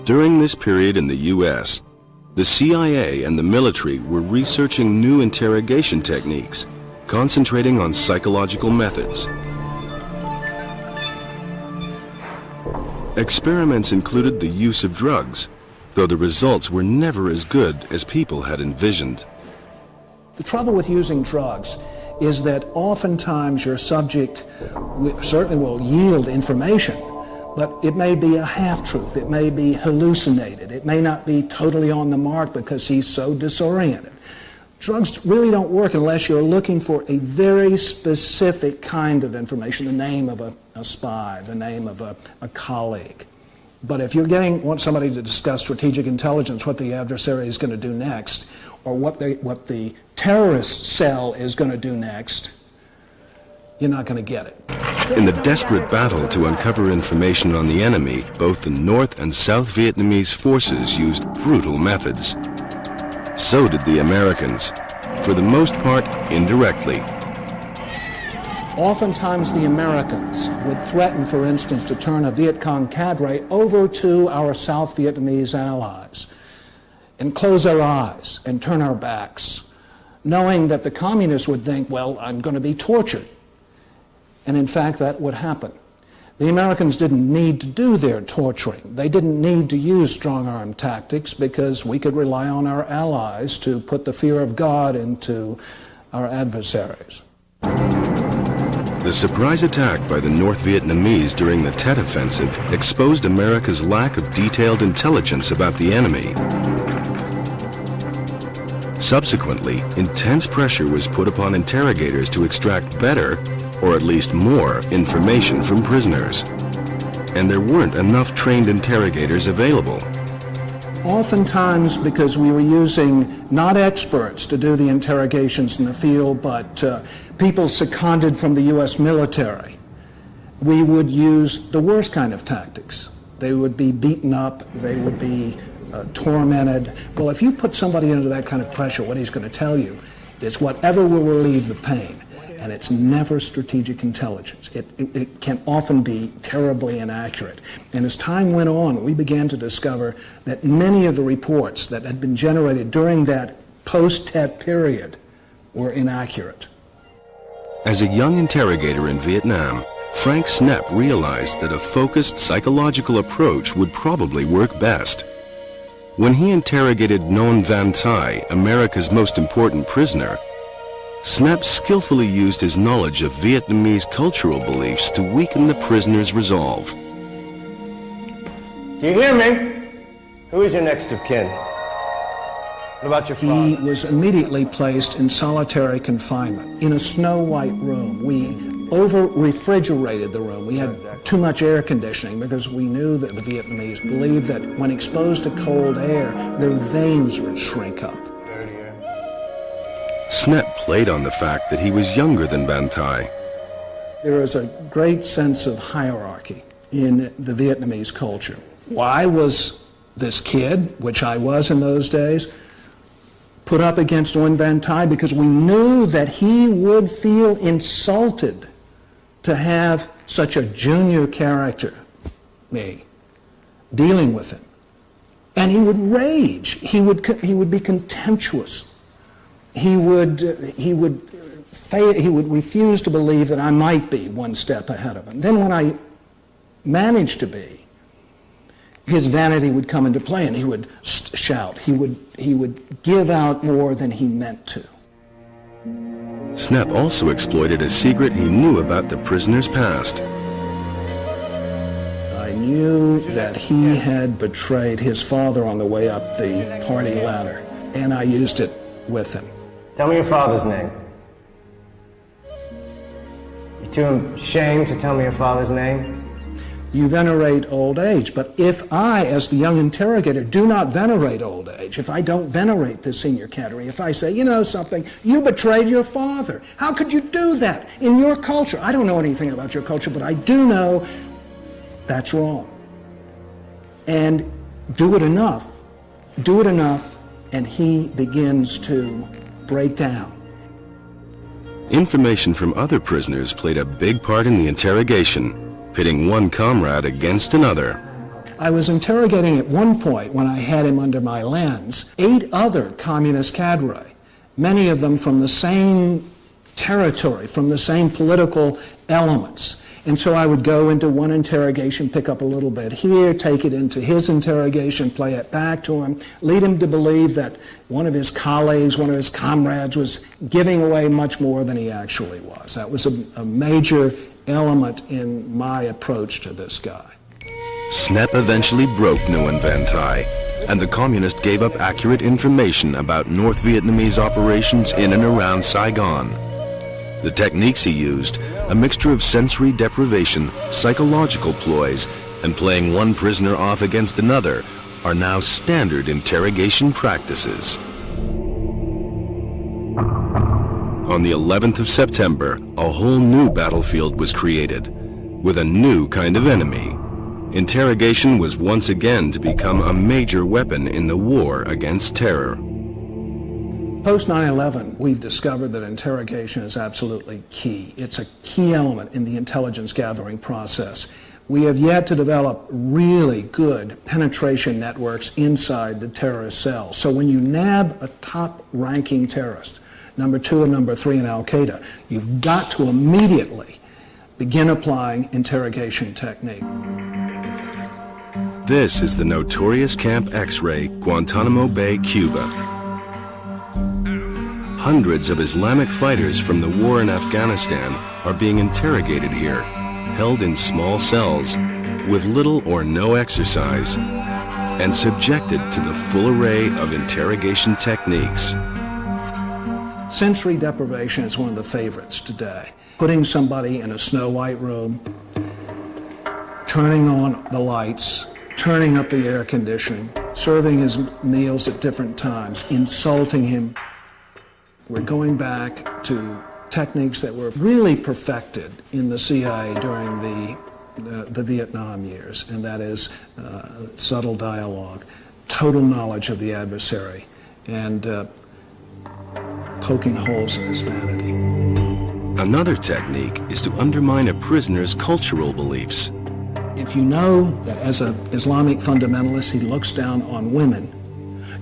During this period in the U.S., the CIA and the military were researching new interrogation techniques, concentrating on psychological methods. Experiments included the use of drugs, though the results were never as good as people had envisioned. The trouble with using drugs is that oftentimes your subject certainly will yield information, but it may be a half-truth, it may be hallucinated, it may not be totally on the mark because he's so disoriented. Drugs really don't work unless you're looking for a very specific kind of information, the name of a spy, the name of a colleague. But if you want somebody to discuss strategic intelligence, what the adversary is going to do next, or what the terrorist cell is going to do next, you're not going to get it. In the desperate battle to uncover information on the enemy, both the North and South Vietnamese forces used brutal methods. So did the Americans, for the most part indirectly. Oftentimes the Americans would threaten, for instance, to turn a Viet Cong cadre over to our South Vietnamese allies and close their eyes and turn our backs, knowing that the communists would think, well, I'm going to be tortured. And in fact, that would happen. The Americans didn't need to do their torturing. They didn't need to use strong-arm tactics because we could rely on our allies to put the fear of God into our adversaries. The surprise attack by the North Vietnamese during the Tet Offensive exposed America's lack of detailed intelligence about the enemy. Subsequently, intense pressure was put upon interrogators to extract better, or at least more, information from prisoners. And there weren't enough trained interrogators available. Oftentimes, because we were using not experts to do the interrogations in the field, but people seconded from the U.S. military, we would use the worst kind of tactics. They would be beaten up, they would be tormented. Well, if you put somebody under that kind of pressure, what he's going to tell you is whatever will relieve the pain. And it's never strategic intelligence. It can often be terribly inaccurate. And as time went on, we began to discover that many of the reports that had been generated during that post-Tet period were inaccurate. As a young interrogator in Vietnam, Frank Snepp realized that a focused psychological approach would probably work best. When he interrogated Nguyen Van Thai, America's most important prisoner, Snepp skillfully used his knowledge of Vietnamese cultural beliefs to weaken the prisoner's resolve. Do you hear me? Who is your next of kin? What about your father? He was immediately placed in solitary confinement in a snow-white room. We over-refrigerated the room. We had too much air conditioning because we knew that the Vietnamese believed that when exposed to cold air, their veins would shrink up. Snepp played on the fact that he was younger than Van Thai. There is a great sense of hierarchy in the Vietnamese culture. Why was this kid, which I was in those days, put up against Nguyen Van Thai? Because we knew that he would feel insulted to have such a junior character, me, dealing with him. And he would rage. He would be contemptuous. He would refuse to believe that I might be one step ahead of him. Then when I managed to be, his vanity would come into play and he would shout. He would give out more than he meant to. Snepp also exploited a secret he knew about the prisoner's past. I knew that he had betrayed his father on the way up the party ladder, and I used it with him. Tell me your father's name. You too ashamed to tell me your father's name? You venerate old age, but if I, as the young interrogator, do not venerate old age, if I don't venerate the senior cadre, if I say, you know something, you betrayed your father. How could you do that in your culture? I don't know anything about your culture, but I do know that's wrong. And do it enough, and he begins to break down. Information from other prisoners played a big part in the interrogation, pitting one comrade against another. I was interrogating at one point, when I had him under my lens, 8 other communist cadre, many of them from the same territory, from the same political elements. And so I would go into one interrogation, pick up a little bit here, take it into his interrogation, play it back to him, lead him to believe that one of his colleagues, one of his comrades was giving away much more than he actually was. That was a major element in my approach to this guy. Snepp eventually broke Nguyen Van Thai, and the communist gave up accurate information about North Vietnamese operations in and around Saigon. The techniques he used, a mixture of sensory deprivation, psychological ploys, and playing one prisoner off against another, are now standard interrogation practices. On the 11th of September, a whole new battlefield was created, with a new kind of enemy. Interrogation was once again to become a major weapon in the war against terror. Post 9/11, we've discovered that interrogation is absolutely key. It's a key element in the intelligence gathering process. We have yet to develop really good penetration networks inside the terrorist cells. So when you nab a top-ranking terrorist, number 2 and number 3 in Al-Qaeda, you've got to immediately begin applying interrogation technique. This is the notorious Camp X-Ray, Guantanamo Bay, Cuba. Hundreds of Islamic fighters from the war in Afghanistan are being interrogated here, held in small cells, with little or no exercise, and subjected to the full array of interrogation techniques. Sensory deprivation is one of the favorites today. Putting somebody in a snow-white room, turning on the lights, turning up the air conditioning, serving his meals at different times, insulting him. We're going back to techniques that were really perfected in the CIA during the Vietnam years, and that is subtle dialogue, total knowledge of the adversary, and poking holes in his vanity. Another technique is to undermine a prisoner's cultural beliefs. If you know that as an Islamic fundamentalist he looks down on women,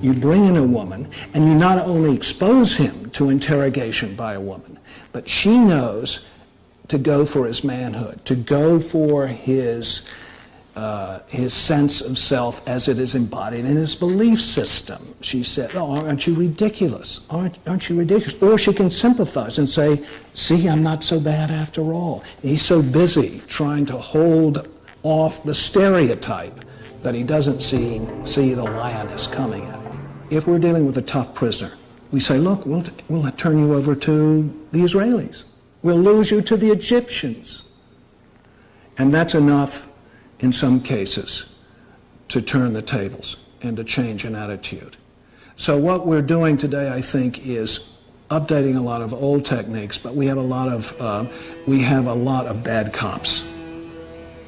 you bring in a woman and you not only expose him to interrogation by a woman, but she knows to go for his manhood, to go for his sense of self as it is embodied in his belief system. She said, "Oh, aren't you ridiculous? Aren't you ridiculous?" Or she can sympathize and say, "See, I'm not so bad after all." He's so busy trying to hold off the stereotype that he doesn't see the lioness coming at him. If we're dealing with a tough prisoner, we say, "Look, we'll turn you over to the Israelis. We'll lose you to the Egyptians." And that's enough in some cases to turn the tables and to change an attitude. So what we're doing today, I think, is updating a lot of old techniques, but we have a lot of bad cops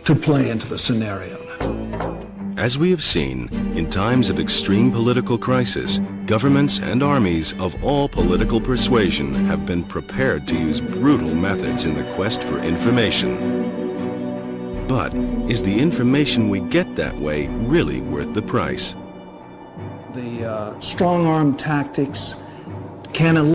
to play into the scenario now. As we have seen, in times of extreme political crisis, governments and armies of all political persuasion have been prepared to use brutal methods in the quest for information. But is the information we get that way really worth the price? The strong-arm tactics can